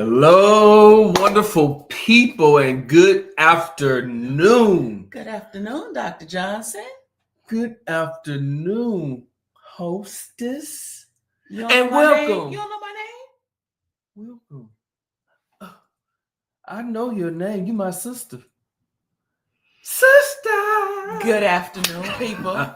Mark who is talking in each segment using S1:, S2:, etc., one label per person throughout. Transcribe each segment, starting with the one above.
S1: Hello, wonderful people, and good afternoon.
S2: Good afternoon, Dr. Johnson.
S1: Good afternoon, hostess.
S2: You
S1: And welcome.
S2: You don't know my name?
S1: Welcome. I know your name. You my sister. Sister.
S2: Good afternoon, people.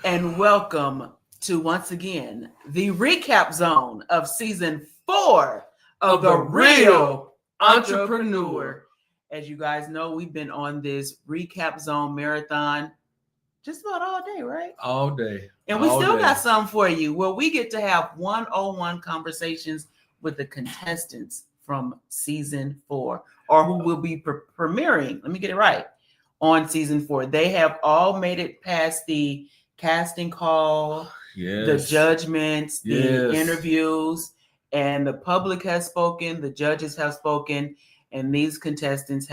S2: And welcome to, once again, the recap zone of season 4 of The Real Entrepreneur. As you guys know, we've been on this recap zone marathon just about all day, right?
S1: All day.
S2: And we still got some for you where we get to have 101 conversations with the contestants from season 4, or who will be premiering, let me get it right, on season 4. They have all made it past the casting call, the judgments, the interviews, and the public has spoken, the judges have spoken, and these 10 contestants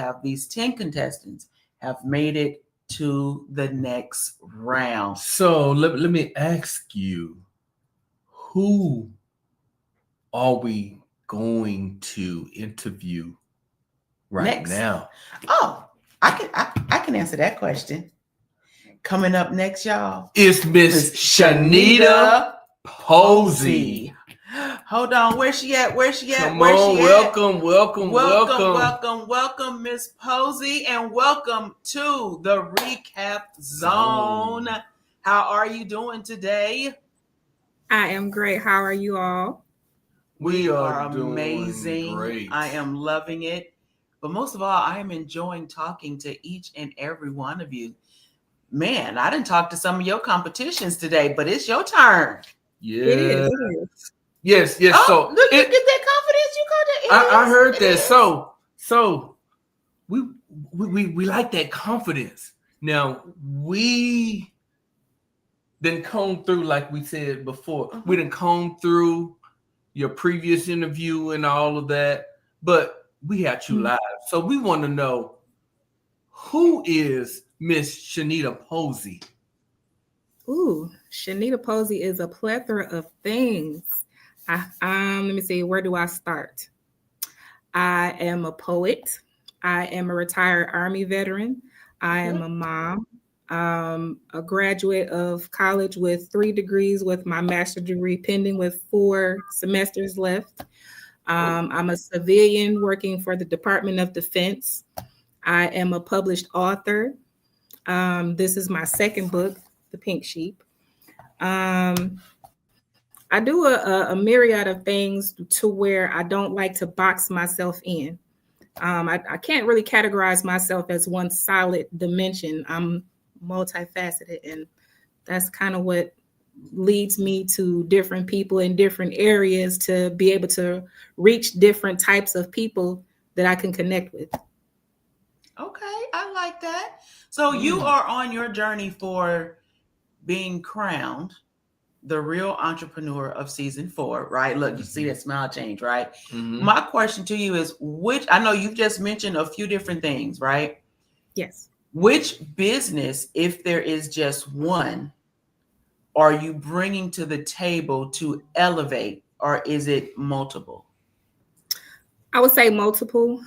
S2: have made it to the next round.
S1: So let me ask you, who are we going to interview right now?
S2: Oh, I can answer that question. Coming up next, y'all,
S1: is Miss Shenita Posey.
S2: Hold on, where's she at?
S1: Come on,
S2: welcome, Miss Posey, and welcome to the recap zone. How are you doing today?
S3: I am great. How are you all?
S2: We are amazing. Great. I am loving it. But most of all, I am enjoying talking to each and every one of you. Man, I didn't talk to some of your competitions today, but it's your turn.
S1: Yeah.
S3: It is.
S1: Yes.
S2: Oh, so look, you get that confidence. You got
S1: that. I heard that. So we like that confidence. Now we didn't comb through, like we said before. Uh-huh. We didn't comb through your previous interview and all of that, but we had you live. So we want to know, who is Miss Shenita Posey?
S3: Ooh, Shenita Posey is a plethora of things. Let me see, where do I start? I am a poet. I am a retired Army veteran. I am a mom. A graduate of college with 3 degrees, with my master's degree pending with 4 semesters left. I'm a civilian working for the Department of Defense. I am a published author. This is my second book, The Pink Sheep. I do a myriad of things to where I don't like to box myself in. I can't really categorize myself as one solid dimension. I'm multifaceted, and that's kind of what leads me to different people in different areas to be able to reach different types of people that I can connect with.
S2: Okay, I like that. So you are on your journey for being crowned the real entrepreneur of season 4, right? Look, you see that smile change, right? Mm-hmm. My question to you is, I know you've just mentioned a few different things, right?
S3: Yes.
S2: Which business, if there is just one, are you bringing to the table to elevate, or is it multiple?
S3: I would say multiple,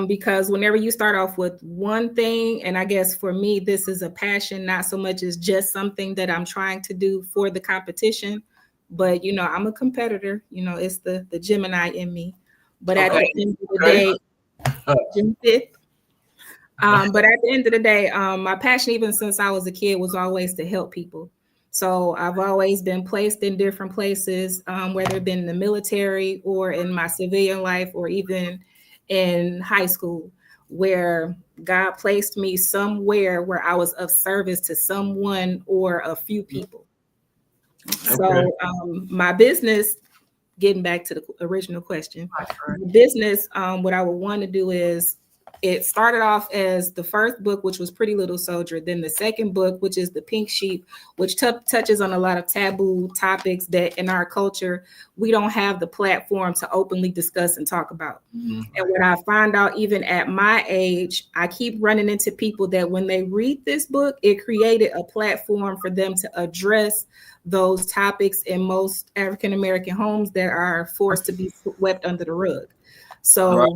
S3: because whenever you start off with one thing, and I guess for me, this is a passion, not so much as just something that I'm trying to do for the competition, but, I'm a competitor, it's the Gemini in me, but at the end of the day, June 5th. But at the end of the day, my passion, even since I was a kid, was always to help people. So I've always been placed in different places, whether it been in the military or in my civilian life or even in high school, where God placed me somewhere where I was of service to someone or a few people. Okay. So my business, getting back to the original question, the business, what I would want to do is, it started off as the first book, which was Pretty Little Soldier. Then the second book, which is The Pink Sheep, which touches on a lot of taboo topics that in our culture, we don't have the platform to openly discuss and talk about. Mm-hmm. And what I find out, even at my age, I keep running into people that when they read this book, it created a platform for them to address those topics in most African-American homes that are forced to be swept under the rug. So
S1: Right.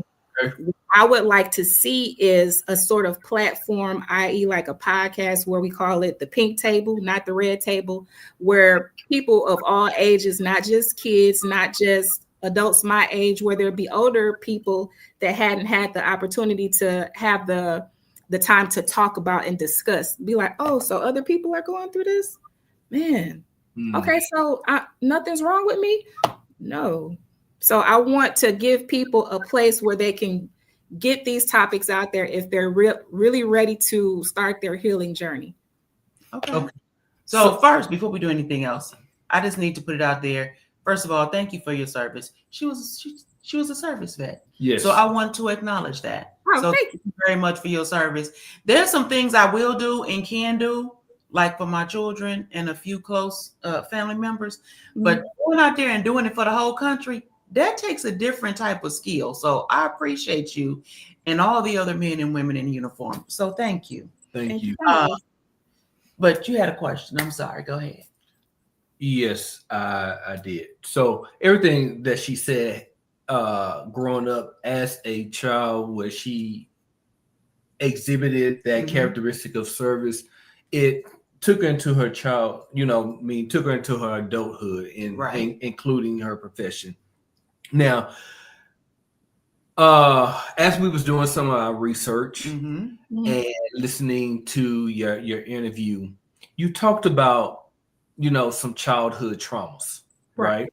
S1: Okay.
S3: I would like to see is a sort of platform, i.e., like a podcast where we call it the pink table, not the red table, where people of all ages, not just kids, not just adults my age, where there be older people that hadn't had the opportunity to have the time to talk about and discuss, be like, oh, so other people are going through this, man. Okay, so nothing's wrong with me. No. So I want to give people a place where they can get these topics out there if they're really ready to start their healing journey.
S2: Okay. So first, before we do anything else, I just need to put it out there. First of all, thank you for your service. She was a service vet.
S1: Yes.
S2: So I want to acknowledge that.
S3: Oh,
S2: so thank you very much for your service. There's some things I will do and can do, like for my children and a few close family members. But going out there and doing it for the whole country, that takes a different type of skill. So I appreciate you and all the other men and women in uniform. So thank you.
S1: Thank you.
S2: But you had a question. I'm sorry. Go ahead.
S1: Yes, I did. So everything that she said, growing up as a child, where she exhibited that characteristic of service, it took her into her took her into her adulthood, including her profession. Now, as we was doing some of our research and listening to your interview, you talked about, some childhood traumas, right?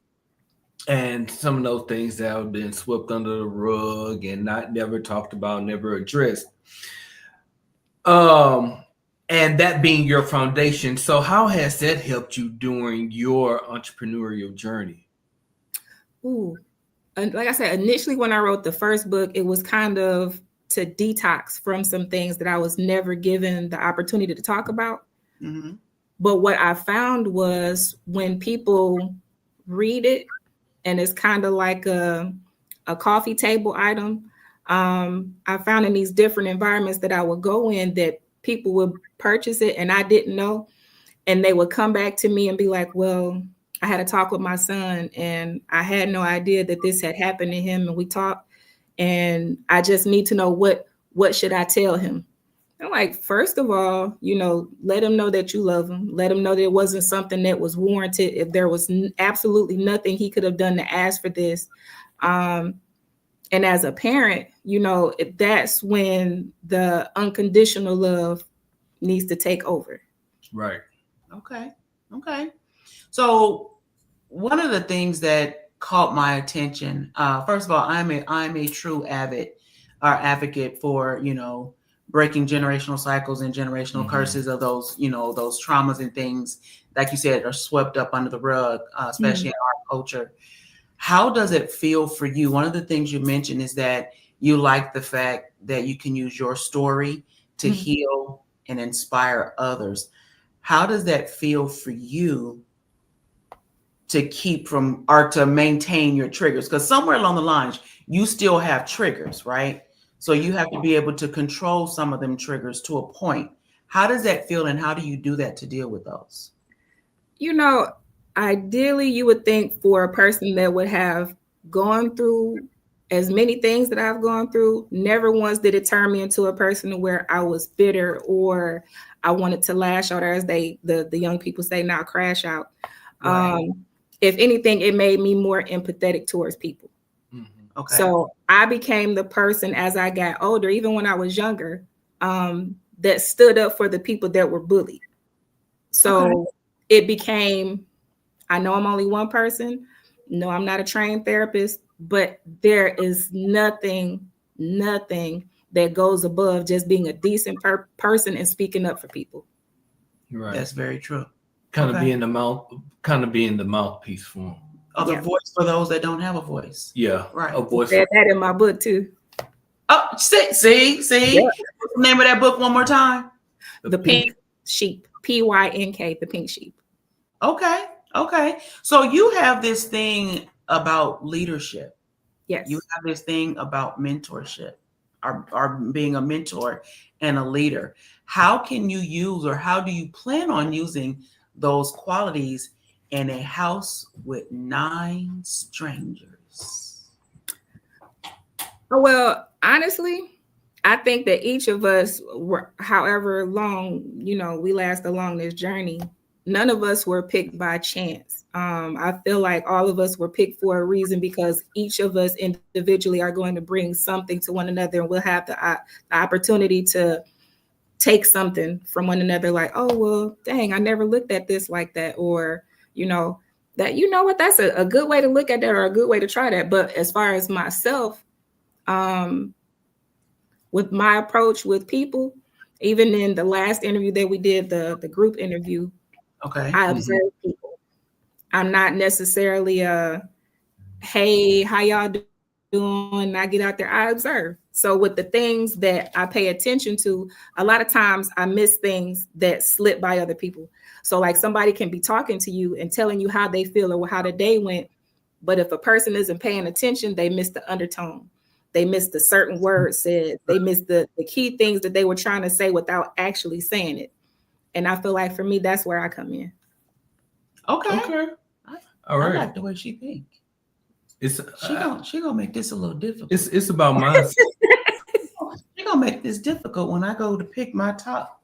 S1: And some of those things that have been swept under the rug and never talked about, never addressed. And that being your foundation. So how has that helped you during your entrepreneurial journey?
S3: Ooh. And like I said, initially when I wrote the first book, it was kind of to detox from some things that I was never given the opportunity to talk about. But what I found was when people read it, and it's kind of like a coffee table item, I found in these different environments that I would go in that people would purchase it and I didn't know. And they would come back to me and be like, well, I had a talk with my son and I had no idea that this had happened to him. And we talked and I just need to know what should I tell him? I'm like, first of all, let him know that you love him. Let him know that it wasn't something that was warranted. If there was absolutely nothing he could have done to ask for this. And as a parent, that's when the unconditional love needs to take over.
S1: Right.
S2: Okay. So one of the things that caught my attention, first of all, I'm a true advocate for, breaking generational cycles and generational curses of those, those traumas and things, like you said, are swept up under the rug, especially in our culture. How does it feel for you? One of the things you mentioned is that you like the fact that you can use your story to heal and inspire others. How does that feel for you to keep from or to maintain your triggers? Because somewhere along the lines, you still have triggers, right? So you have to be able to control some of them triggers to a point. How does that feel and how do you do that to deal with those?
S3: Ideally, you would think for a person that would have gone through as many things that I've gone through, never once did it turn me into a person where I was bitter or I wanted to lash out, or as the young people say now, crash out. Right. If anything, it made me more empathetic towards people.
S2: Okay.
S3: So I became the person as I got older, even when I was younger, that stood up for the people that were bullied. So it became, I know I'm only one person. No, I'm not a trained therapist, but there is nothing that goes above just being a decent person and speaking up for people.
S1: Right.
S2: That's very true.
S1: Kind of being the mouthpiece for them.
S2: The voice for those that don't have a voice.
S1: Yeah.
S2: Right.
S1: A voice.
S3: Said that in my book too.
S2: Oh, see. Yeah. What's the name of that book one more time?
S3: The Pink Sheep. PYNK, The Pink Sheep.
S2: Okay. So you have this thing about leadership.
S3: Yes.
S2: You have this thing about mentorship, or being a mentor and a leader. How can you use, or how do you plan on using those qualities in a house with 9 strangers?
S3: Well, honestly, I think that each of us were, however long, we last along this journey, none of us were picked by chance. I feel like all of us were picked for a reason because each of us individually are going to bring something to one another, and we'll have the opportunity to take something from one another, like, oh, well, dang, I never looked at this like that. Or, that, what, that's a good way to look at that, or a good way to try that. But as far as myself, with my approach with people, even in the last interview that we did, the group interview,
S2: Okay.
S3: I observe people. I'm not necessarily hey, how y'all doing? I get out there, I observe. So with the things that I pay attention to, a lot of times I miss things that slip by other people. So like somebody can be talking to you and telling you how they feel or how the day went, but if a person isn't paying attention, they miss the undertone. They miss the certain words said. They miss the key things that they were trying to say without actually saying it. And I feel like for me, that's where I come in.
S2: Okay.
S1: All right.
S2: I like the way she think. She gonna make this a little difficult.
S1: It's about mindset.
S2: She gonna make this difficult when I go to pick my top.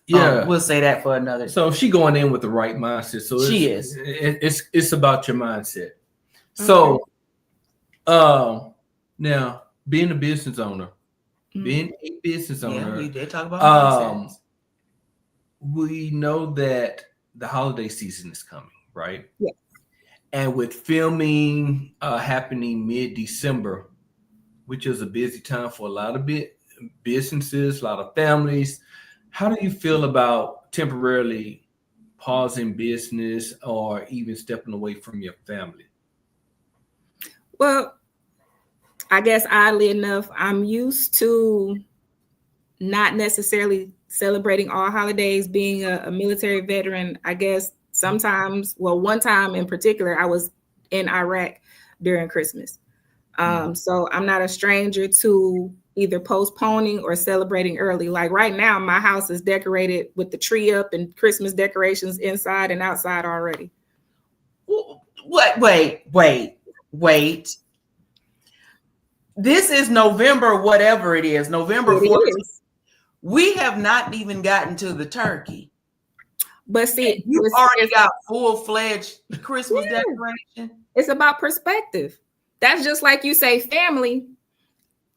S1: Yeah,
S2: we'll say that for another.
S1: So she going in with the right mindset. So
S2: she is.
S1: It's about your mindset. So, now being a business owner, you did talk about we know that the holiday season is coming, right?
S3: Yeah.
S1: And with filming happening mid-December, which is a busy time for a lot of businesses, a lot of families, how do you feel about temporarily pausing business or even stepping away from your family?
S3: Well, I guess oddly enough, I'm used to not necessarily celebrating all holidays. Being a military veteran, I guess sometimes, one time in particular, I was in Iraq during Christmas. So I'm not a stranger to either postponing or celebrating early. Like right now, my house is decorated with the tree up and Christmas decorations inside and outside already.
S2: Wait. This is November, whatever it is, November 14th. We have not even gotten to the turkey.
S3: But see,
S2: you already got full-fledged Christmas decoration.
S3: It's about perspective. That's just like you say, family.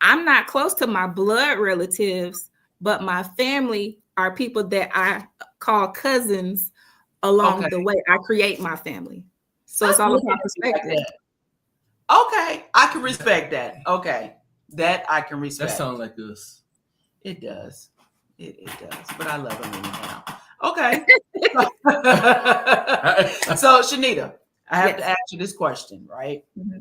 S3: I'm not close to my blood relatives, but my family are people that I call cousins along the way. I create my family. So it's all about perspective.
S2: Okay, I can respect that. Okay, that I can respect.
S1: That sounds like us.
S2: It does. It does. But I love them anyhow. Okay. So, Shenita, I have to ask you this question, right? Mm-hmm.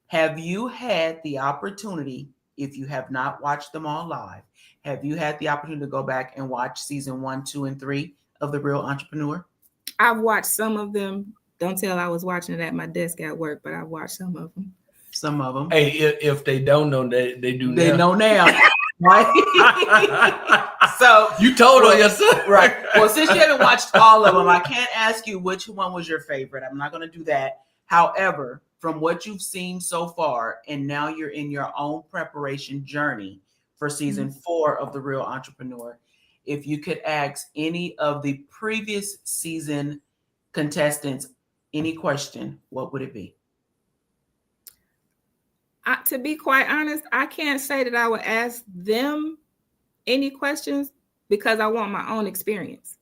S2: Have you had the opportunity, if you have not watched them all live, have you had the opportunity to go back and watch season 1, 2, and 3 of The Real Entrepreneur?
S3: I've watched some of them. Don't tell I was watching it at my desk at work, but I've watched some of them.
S2: Some of them.
S1: Hey, if they don't know, they do.
S2: They know now, right? So
S1: you told on yourself,
S2: right? Well, since you haven't watched all of them, I can't ask you which one was your favorite. I'm not going to do that. However, from what you've seen so far, and now you're in your own preparation journey for season 4 of The Real Entrepreneur, if you could ask any of the previous season contestants any question, what would it be?
S3: To be quite honest, I can't say that I would ask them any questions because I want my own experience.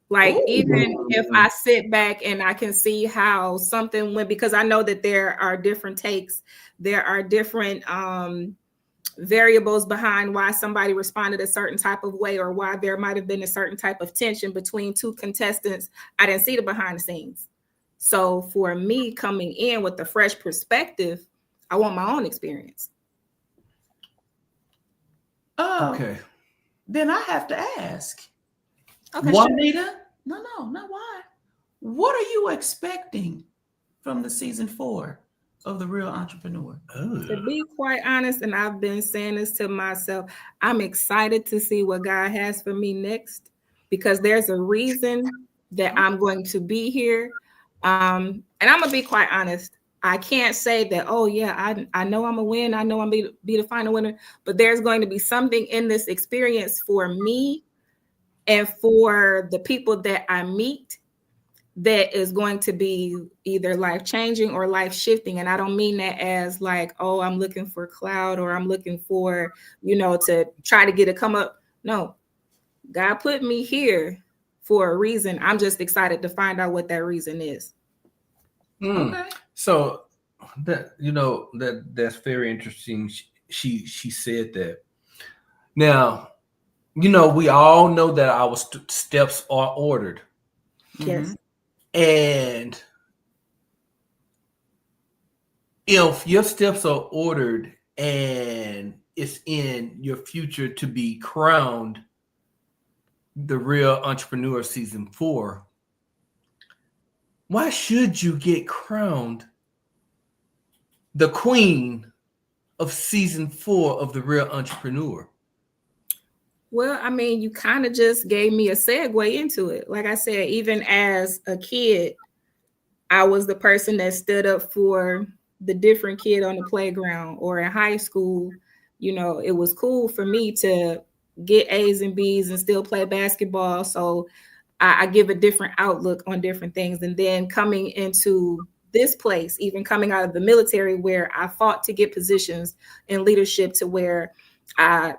S3: Like, even if I sit back and I can see how something went, because I know that there are different takes, there are different variables behind why somebody responded a certain type of way, or why there might have been a certain type of tension between two contestants. I didn't see the behind the scenes. So for me, coming in with a fresh perspective, I want my own experience.
S2: Oh, okay. Then I have to ask.
S3: Okay,
S2: Juanita? No, not why. What are you expecting from the season 4 of The Real Entrepreneur?
S3: To be quite honest, and I've been saying this to myself, I'm excited to see what God has for me next, because there's a reason that I'm going to be here. And I'm gonna be quite honest. I can't say that, oh yeah, I know I'm a win. I know I'm be the final winner, but there's going to be something in this experience for me and for the people that I meet that is going to be either life changing or life shifting. And I don't mean that as like, oh, I'm looking for clout or I'm looking for, to try to get a come up. No, God put me here for a reason. I'm just excited to find out what that reason is.
S2: Okay.
S1: So that's very interesting. She said that. Now, we all know that our steps are ordered.
S3: Yes.
S1: And if your steps are ordered and it's in your future to be crowned the Real Entrepreneur Season 4, why should you get crowned the queen of Season 4 of the Real Entrepreneur?
S3: Well, I mean, you kind of just gave me a segue into it. Like I said, even as a kid, I was the person that stood up for the different kid on the playground, or in high school, it was cool for me to get A's and B's and still play basketball. So I give a different outlook on different things. And then coming into this place, even coming out of the military where I fought to get positions in leadership, to where I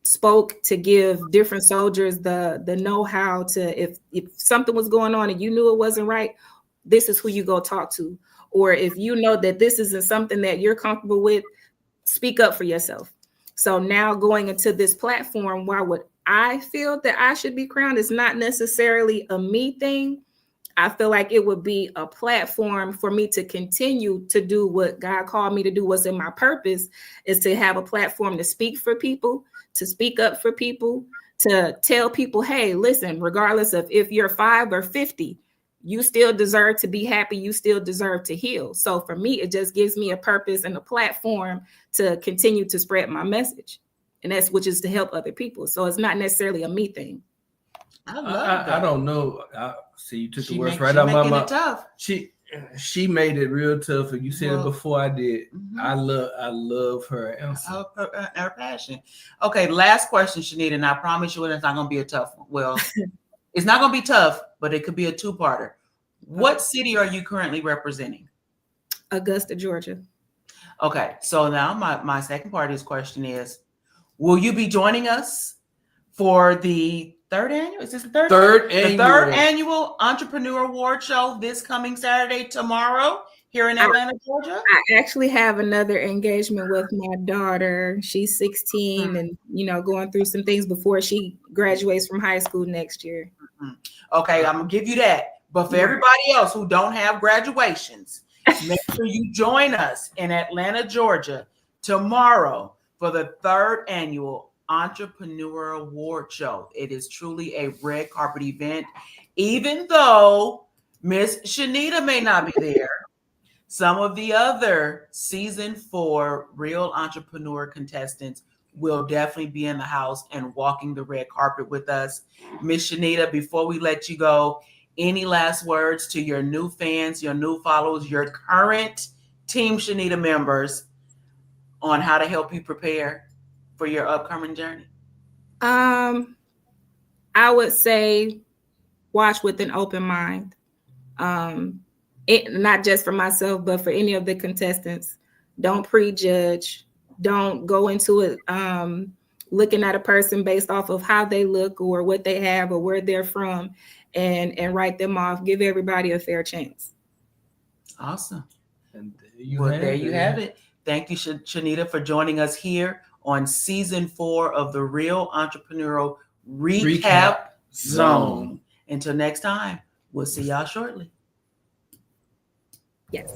S3: spoke to give different soldiers the know-how to, if something was going on and you knew it wasn't right, this is who you go talk to. Or if you know that this isn't something that you're comfortable with, speak up for yourself. So now going into this platform, why would I feel that I should be crowned? It's not necessarily a me thing. I feel like it would be a platform for me to continue to do what God called me to do. What's in my purpose is to have a platform to speak for people, to speak up for people, to tell people, hey, listen, regardless of if you're 5 or 50, you still deserve to be happy. You still deserve to heal. So for me, it just gives me a purpose and a platform to continue to spread my message. And that's which is to help other people. So it's not necessarily a me thing.
S2: I love that.
S1: I don't know. See, you took the words right
S2: out
S1: out of my
S2: mouth. Tough.
S1: She made it real tough, and you said it before I did.
S2: Mm-hmm.
S1: I love her answer.
S2: Her passion. Okay, last question, Shenita, and I promise you it's not going to be a tough one. Well, it's not going to be tough, but it could be a two-parter. What city are you currently representing?
S3: Augusta, Georgia.
S2: Okay, so now my second part of this question is, will you be joining us for the third annual? Is this the third annual Entrepreneur Award Show this coming Saturday, tomorrow, here in Atlanta, Georgia?
S3: I actually have another engagement with my daughter. She's 16 and, going through some things before she graduates from high school next year.
S2: Okay, I'm going to give you that. But for everybody else who don't have graduations, make sure you join us in Atlanta, Georgia, tomorrow for the third annual Entrepreneur Award Show. It is truly a red carpet event. Even though Miss Shenita may not be there, some of the other Season 4 Real Entrepreneur contestants will definitely be in the house and walking the red carpet with us. Miss Shenita, before we let you go, any last words to your new fans, your new followers, your current Team Shenita members on how to help you prepare for your upcoming journey?
S3: I would say watch with an open mind. Not just for myself, but for any of the contestants. Don't prejudge. Don't go into it looking at a person based off of how they look or what they have or where they're from, and write them off. Give everybody a fair chance.
S2: Awesome.
S1: And
S2: there you have it. Thank you, Shenita, for joining us here on Season 4 of the Real Entrepreneurial Recap Zone. Until next time, we'll see y'all shortly.
S3: Yes.